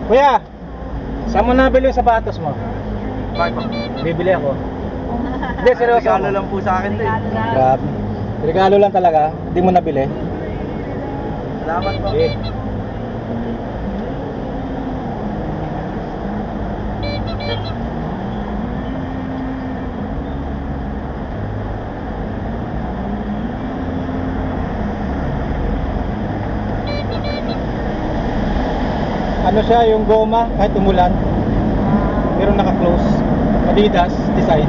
Kuya, saan mo nabili yung sapatos mo? Bakit po? Bibili ako. Hindi, seryoso. Regalo lang po sa akin to eh. Grabe. Regalo lang talaga. Hindi mo nabili. Salamat po. Okay. Ano siya, yung goma, kahit umulan, pero naka-close. Adidas design.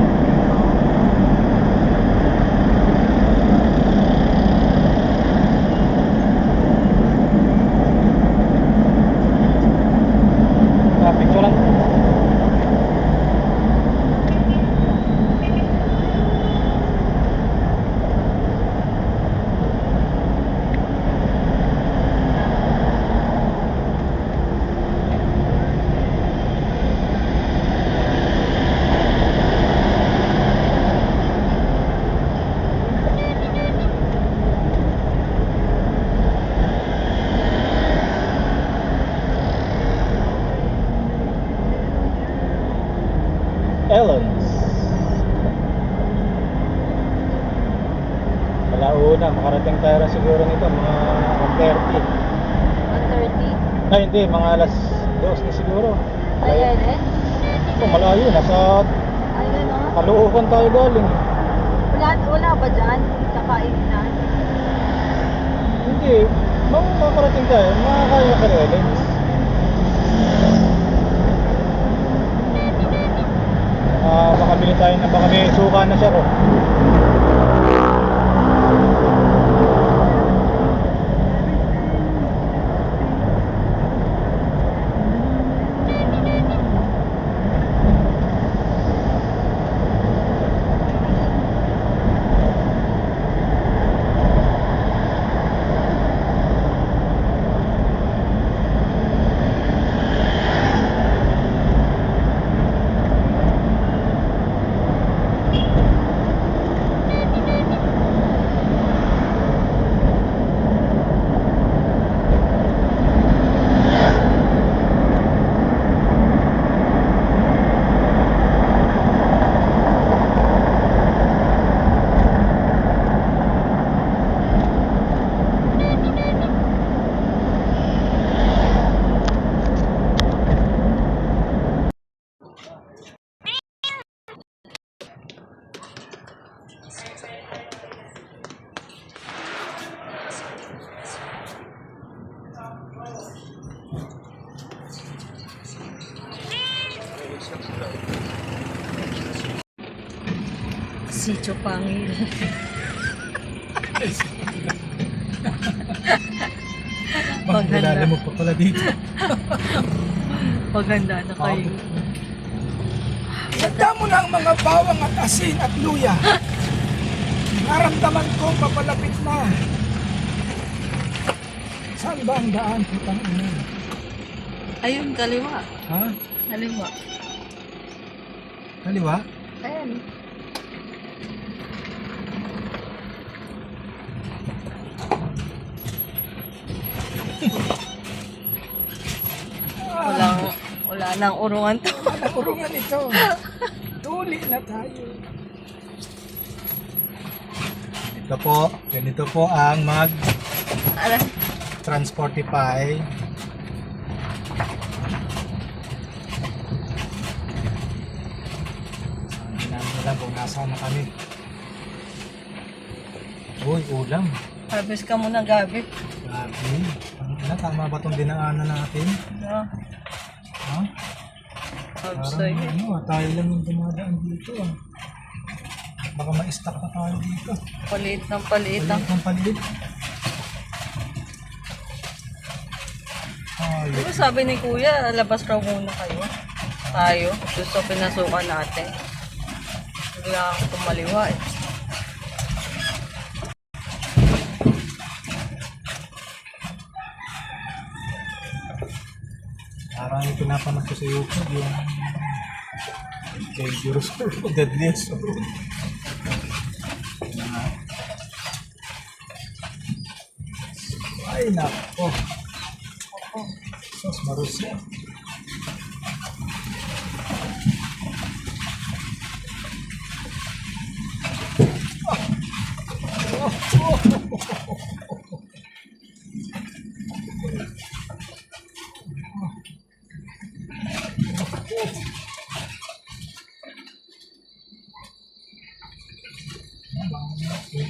Picture lang. Ellens. Palauna, makarating tayo rin siguro nito, mga 1:30. 1:30? Ay hindi, mga alas 2 na siguro. Ayan eh. Oh, malayo, nasa Ayun o. Caloocan tayo galing. Wala ba dyan? Sa kainan? Hindi, makarating tayo, makakaya ka rin Ellens. Makabili tayo na baka may suka na siya ro. Sitio Pangil. Maghanda mo pa pala dito. Paghanda na kayo. Handa mo na ang mga bawang at asin at luya. Naramdaman ko papalapit na. Saan ba ang daan, putang ina? Ayun, kaliwa. Ha? Kaliwa. Kaliwa? Ayan. Wala nang urungan to. Anong urungan ito? Tuli na tayo. Ito po, ganito po ang Ala, Transportify. Sabi namin nila kung nasaan na kami. Uy, ulam. harvest ka muna gabi. Grabe. Tama ba itong dinaanan natin? No, Ha? harvest Parang tayo. tayo lang yung dumadaan dito. Baka ma-stuck na tayo dito. Paliit ng paliit. Paliit ng paliit. Ay, Diba sabi ni Kuya, labas raw muna kayo. Tayo, gusto pinasukan natin. Bigla akong tumaliwa eh. parang yung pinapanood ko sa YouTube yung Dangerous Road, Deadliest Road. Ay nako. Sos Marusya. Ito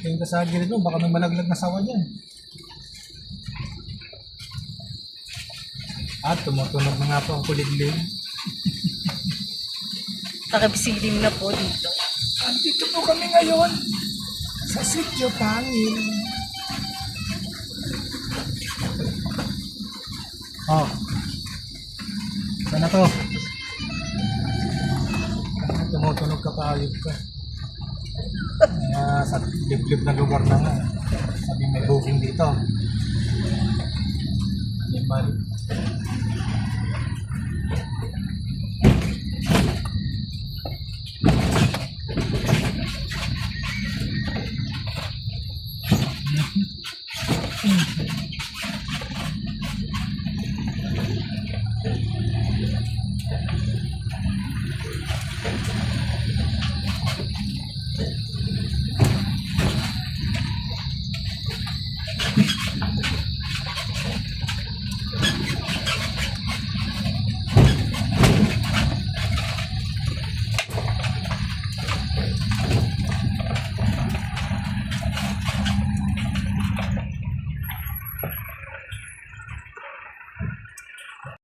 yung kasagi rin mo, baka may malaglag na sawa dyan. At tumutunog na nga po ang kuliglig. Nakabisilim na po dito. Andito po kami ngayon sa Sitio Pangil. Oh. Saan na to? Tumutunog ka pa, ayun ka. Sa liblib na lugar na nga. Sabi may booking dito. Animal.